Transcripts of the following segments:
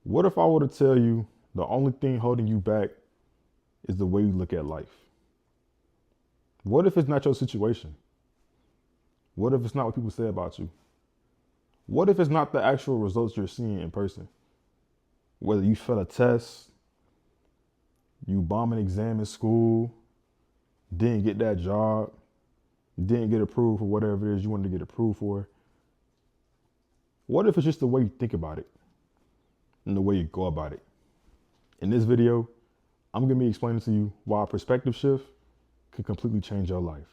What if I were to tell you the only thing holding you back is the way you look at life? What if it's not your situation? What if it's not what people say about you? What if it's not the actual results you're seeing in person? Whether you fail a test, you bomb an exam in school, didn't get that job, didn't get approved for whatever it is you wanted to get approved for. What if it's just the way you think about it and the way you go about it? In this video, I'm going to be explaining to you why a perspective shift can completely change your life.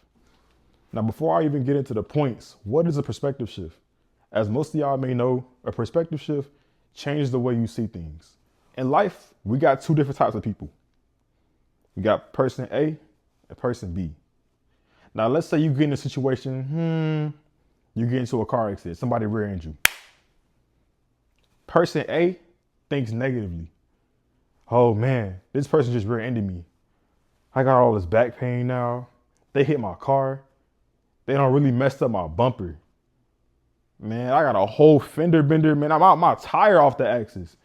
Now, before I even get into the points, what is a perspective shift? As most of y'all may know, a perspective shift changes the way you see things. In life, we got two different types of people. We got person A and person B. Now, let's say you get in a situation, you get into a car accident, somebody rear-ends you. Person A thinks negatively. Oh man, this person just rear-ended me. I got all this back pain now. They hit my car. They don't really messed up my bumper. Man, I got a whole fender bender, man. I'm out my tire off the axis.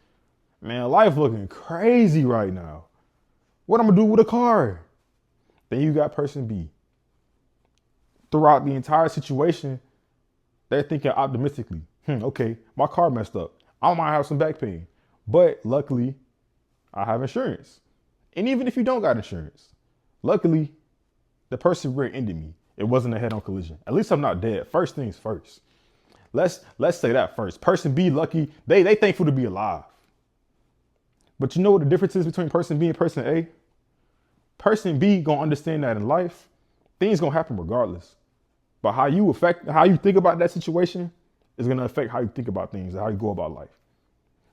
Man, life looking crazy right now. What I'm gonna do with a car? Then you got person B. Throughout the entire situation, they're thinking optimistically. Okay, my car messed up. I might have some back pain, but luckily I have insurance. And even if you don't got insurance, luckily the person rear-ended me. It wasn't a head-on collision. At least I'm not dead. First things first. Let's say that first. Person B, lucky, they thankful to be alive. But you know what the difference is between person B and person A? Person B gonna understand that in life, things gonna happen regardless. But how you think about that situation is gonna affect how you think about things and how you go about life.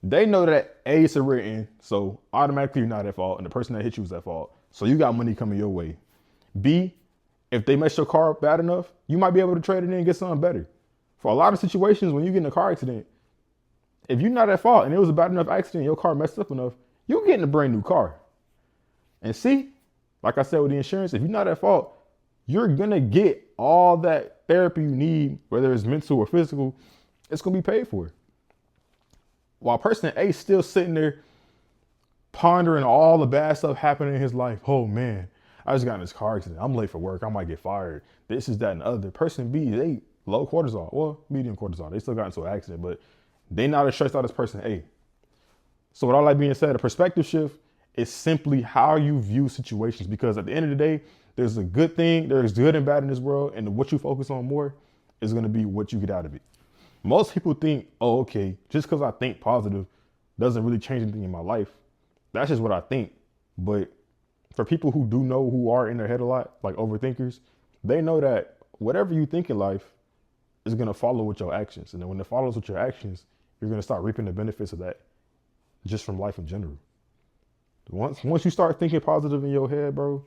They know that A is a rear end, so automatically you're not at fault, and the person that hit you is at fault. So you got money coming your way. B, if they mess your car up bad enough, you might be able to trade it in and get something better. For a lot of situations, when you get in a car accident, if you're not at fault and it was a bad enough accident, your car messed up enough, you're getting a brand new car. And C, like I said with the insurance, if you're not at fault, you're gonna get all that therapy you need, whether it's mental or physical, it's gonna be paid for. While person A is still sitting there pondering all the bad stuff happening in his life. Oh man, I just got in this car accident. I'm late for work. I might get fired. This is that and the other. Person B, they low cortisol. Well, medium cortisol. They still got into an accident, but they not as stressed out as person A. So with all that being said, a perspective shift is simply how you view situations, because at the end of the day, there's a good thing, there's good and bad in this world, and what you focus on more is going to be what you get out of it. Most people think, oh, okay, just because I think positive doesn't really change anything in my life. That's just what I think. But for people who do know, who are in their head a lot, like overthinkers, they know that whatever you think in life is going to follow with your actions. And then when it follows with your actions, you're going to start reaping the benefits of that just from life in general. Once you start thinking positive in your head, bro,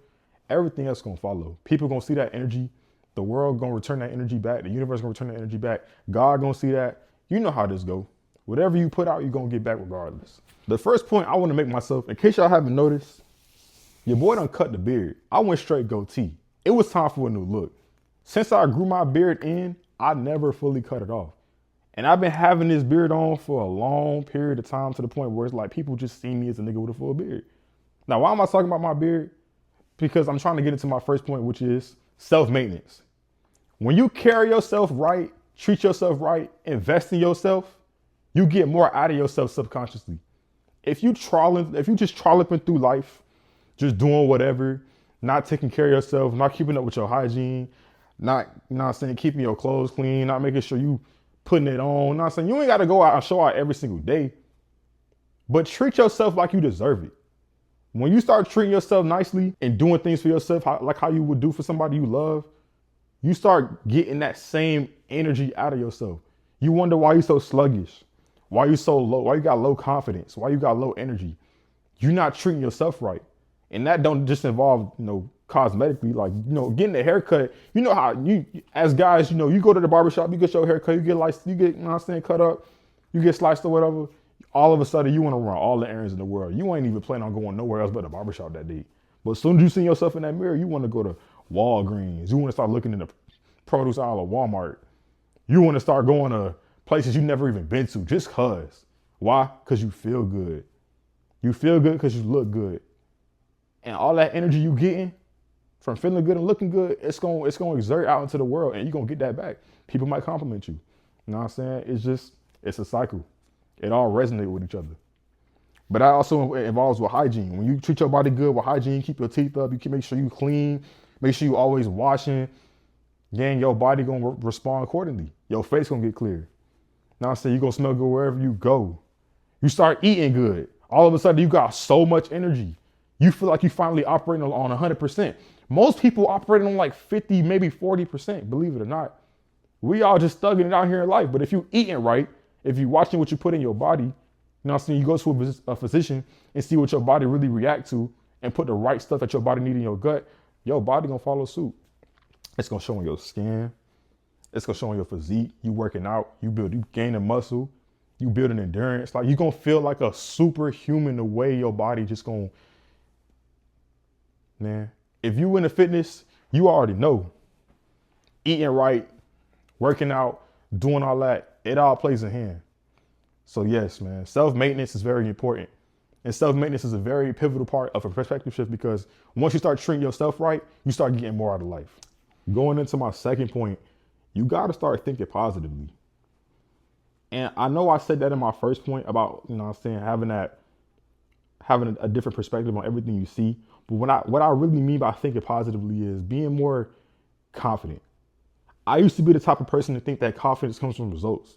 everything else gonna follow. People gonna see that energy. The world gonna return that energy back. The universe gonna return that energy back. God gonna see that. You know how this go. Whatever you put out, you're gonna get back regardless. The first point I wanna make myself, in case y'all haven't noticed, your boy done cut the beard. I went straight goatee. It was time for a new look. Since I grew my beard in, I never fully cut it off. And I've been having this beard on for a long period of time, to the point where it's like people just see me as a nigga with a full beard. Now, why am I talking about my beard? Because I'm trying to get into my first point, which is self-maintenance. When you carry yourself right, treat yourself right, invest in yourself, you get more out of yourself subconsciously. If you just trolloping through life, just doing whatever, not taking care of yourself, not keeping up with your hygiene, not keeping your clothes clean, not making sure you putting it on, not saying you ain't got to go out and show out every single day, but treat yourself like you deserve it. When you start treating yourself nicely and doing things for yourself, like how you would do for somebody you love, you start getting that same energy out of yourself. You wonder why you're so sluggish, why you so low, why you got low confidence, why you got low energy. You're not treating yourself right. And that don't just involve, cosmetically, like, getting a haircut. You know how you, as guys, you go to the barbershop, you get your haircut, you get cut up, you get sliced or whatever. All of a sudden you want to run all the errands in the world. You ain't even planning on going nowhere else but the barbershop that day. But as soon as you see yourself in that mirror, you want to go to Walgreens. You want to start looking in the produce aisle of Walmart. You want to start going to places you never even been to just cause. Why? Because you feel good. You feel good because you look good. And all that energy you getting from feeling good and looking good, it's gonna exert out into the world, and you're gonna get that back. People might compliment you. You know what I'm saying? It's a cycle. It all resonates with each other. But that also involves with hygiene. When you treat your body good with hygiene, keep your teeth up, you can make sure you clean, make sure you always washing, then your body gonna respond accordingly. Your face gonna get clear. Now I'm saying you're gonna smell good wherever you go. You start eating good. All of a sudden you got so much energy. You feel like you finally operating on 100%. Most people operating on like 50, maybe 40%, believe it or not. We all just thugging it out here in life. But if you eating right, if you watching what you put in your body, you know what I'm saying, you go to a physician and see what your body really react to and put the right stuff that your body need in your gut, your body gonna follow suit. It's gonna show on your skin. It's gonna show on your physique. You working out, you gaining muscle, you building endurance. Like you gonna feel like a superhuman the way your body just gonna, man. If you into fitness, you already know. Eating right, working out, doing all that, it all plays in hand. So yes, man, self-maintenance is very important. And self-maintenance is a very pivotal part of a perspective shift because once you start treating yourself right, you start getting more out of life. Going into my second point, you gotta start thinking positively. And I know I said that in my first point about, you know what I'm saying, having a different perspective on everything you see. But what I really mean by thinking positively is being more confident. I used to be the type of person to think that confidence comes from results.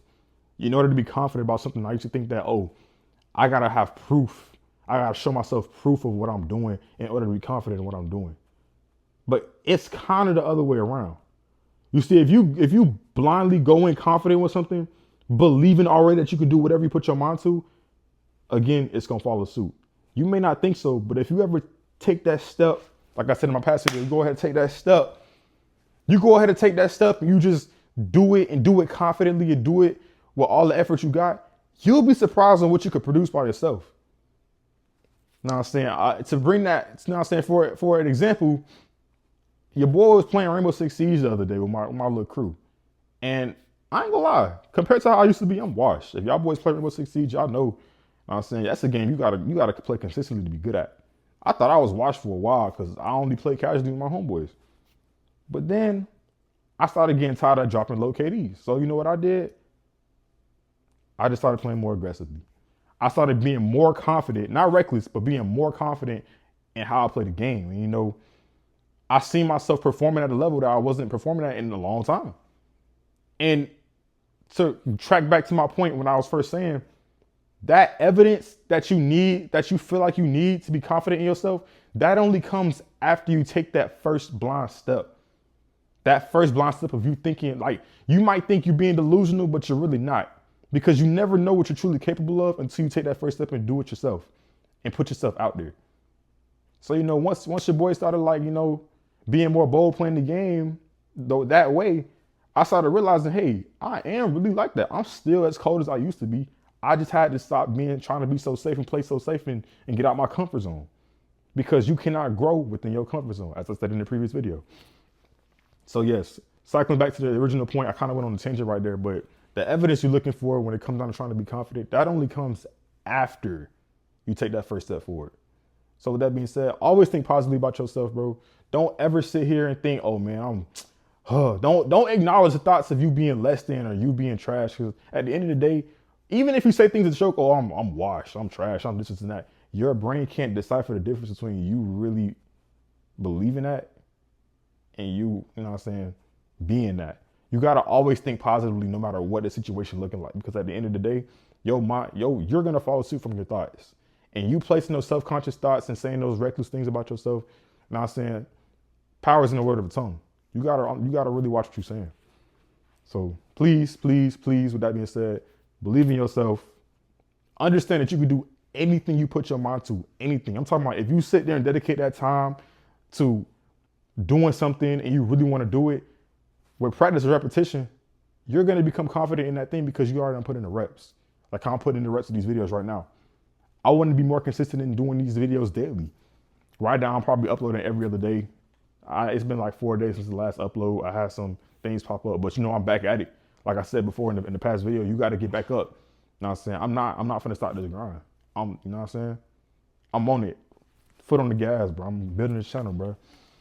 In order to be confident about something, I used to think that, oh, I gotta have proof. I gotta show myself proof of what I'm doing in order to be confident in what I'm doing. But it's kind of the other way around. You see, if you blindly go in confident with something, believing already that you can do whatever you put your mind to, again, it's gonna follow suit. You may not think so, but if you ever take that step, like I said in my past video, go ahead and take that step. You go ahead and take that step and you just do it and do it confidently and do it with all the effort you got, you'll be surprised on what you could produce by yourself. Now I'm saying, to bring that, now I'm saying for an example, your boy was playing Rainbow Six Siege the other day with my little crew. And I ain't gonna lie, compared to how I used to be, I'm washed. If y'all boys play Rainbow Six Siege, y'all know, I'm saying, that's a game you gotta play consistently to be good at. I thought I was washed for a while because I only play casually with my homeboys. But then I started getting tired of dropping low KDs. So you know what I did? I just started playing more aggressively. I started being more confident, not reckless, but being more confident in how I play the game. And you know, I seen myself performing at a level that I wasn't performing at in a long time. And to track back to my point when I was first saying, that evidence that you need, that you feel like you need to be confident in yourself, that only comes after you take that first blind step. That first blind step of you thinking, like, you might think you're being delusional, but you're really not. Because you never know what you're truly capable of until you take that first step and do it yourself and put yourself out there. So, you know, once your boy started, like, you know, being more bold playing the game, though, that way, I started realizing, hey, I am really like that. I'm still as cold as I used to be. I just had to stop trying to be so safe and play so safe and get out my comfort zone. Because you cannot grow within your comfort zone, as I said in the previous video. So yes, cycling back to the original point, I kind of went on a tangent right there, but the evidence you're looking for when it comes down to trying to be confident, that only comes after you take that first step forward. So with that being said, always think positively about yourself, bro. Don't ever sit here and think, oh man, don't acknowledge the thoughts of you being less than or you being trash. Because at the end of the day, even if you say things to joke, oh, I'm washed, I'm trash, I'm this and that, your brain can't decipher the difference between you really believing that and you know what I'm saying, being that. You gotta always think positively no matter what the situation looking like. Because at the end of the day, you're gonna follow suit from your thoughts. And you placing those self-conscious thoughts and saying those reckless things about yourself, you know what I'm saying, power's in the word of the tongue. You gotta really watch what you're saying. So please, please, please, with that being said, believe in yourself. Understand that you can do anything you put your mind to, anything. I'm talking about if you sit there and dedicate that time to doing something and you really want to do it, with practice and repetition, you're going to become confident in that thing because you already put in the reps. Like I'm putting in the reps of these videos right now. I want to be more consistent in doing these videos daily. Right now, I'm probably uploading every other day. It's been like 4 days since the last upload. I had some things pop up, but you know, I'm back at it. Like I said before in the past video, you got to get back up. know what I'm saying? I'm not finna stop this grind. You know what I'm saying? I'm on it. Foot on the gas, bro. I'm building this channel, bro.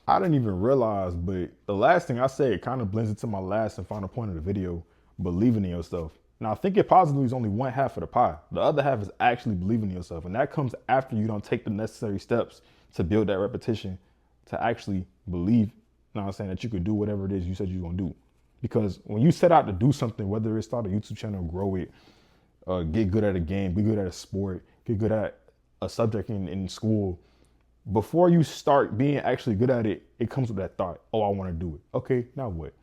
I didn't even realize, but the last thing I said kind of blends into my last and final point of the video, believing in yourself. Now, thinking positively is only one half of the pie. The other half is actually believing in yourself. And that comes after you don't take the necessary steps to build that repetition, to actually believe, you know what I'm saying, that you could do whatever it is you said you're gonna do. Because when you set out to do something, whether it's start a YouTube channel, grow it, get good at a game, be good at a sport, get good at a subject in school, before you start being actually good at it, it comes with that thought, oh, I want to do it. Okay, now what?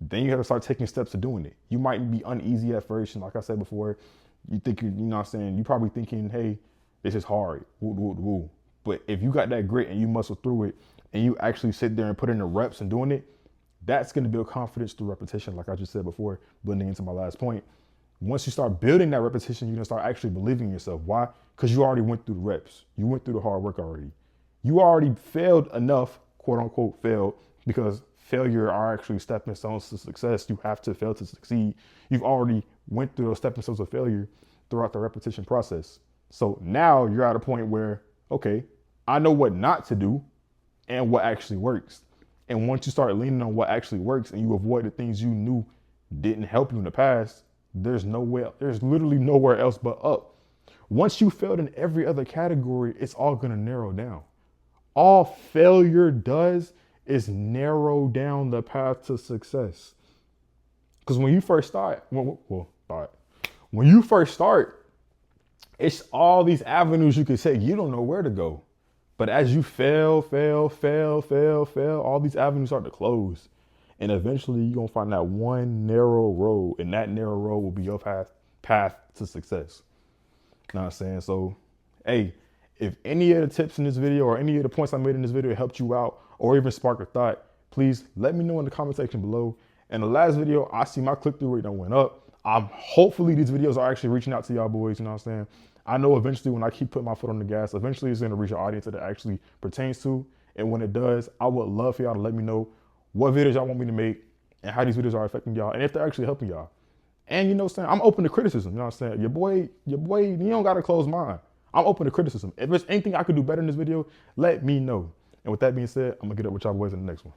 Then you have to start taking steps to doing it. You might be uneasy at first. And like I said before, you think, you know what I'm saying? You're probably thinking, hey, this is hard. Woo, woo, woo. But if you got that grit and you muscle through it and you actually sit there and put in the reps and doing it, that's going to build confidence through repetition. Like I just said before, blending into my last point. Once you start building that repetition, you're gonna start actually believing in yourself. Why? Because you already went through the reps. You went through the hard work already. You already failed enough, quote unquote, failed, because failure are actually stepping stones to success. You have to fail to succeed. You've already went through those stepping stones of failure throughout the repetition process. So now you're at a point where, okay, I know what not to do and what actually works. And once you start leaning on what actually works and you avoid the things you knew didn't help you in the past, there's literally nowhere else but up. Once you failed in every other category, it's all gonna narrow down. All failure does is narrow down the path to success. Because when you first start, when you first start, it's all these avenues you could take. You don't know where to go. But as you fail, all these avenues start to close. And eventually you're gonna find that one narrow road, and that narrow road will be your path to success. You know what I'm saying? So, hey, if any of the tips in this video or any of the points I made in this video helped you out or even spark a thought, please let me know in the comment section below. In the last video, I see my click-through rate done went up. Hopefully these videos are actually reaching out to y'all boys, you know what I'm saying? I know eventually when I keep putting my foot on the gas, eventually it's gonna reach an audience that it actually pertains to. And when it does, I would love for y'all to let me know what videos y'all want me to make and how these videos are affecting y'all and if they're actually helping y'all. And you know what I'm saying? I'm open to criticism, you know what I'm saying? Your boy, you don't gotta close mine. I'm open to criticism. If there's anything I could do better in this video, let me know. And with that being said, I'm gonna get up with y'all boys in the next one.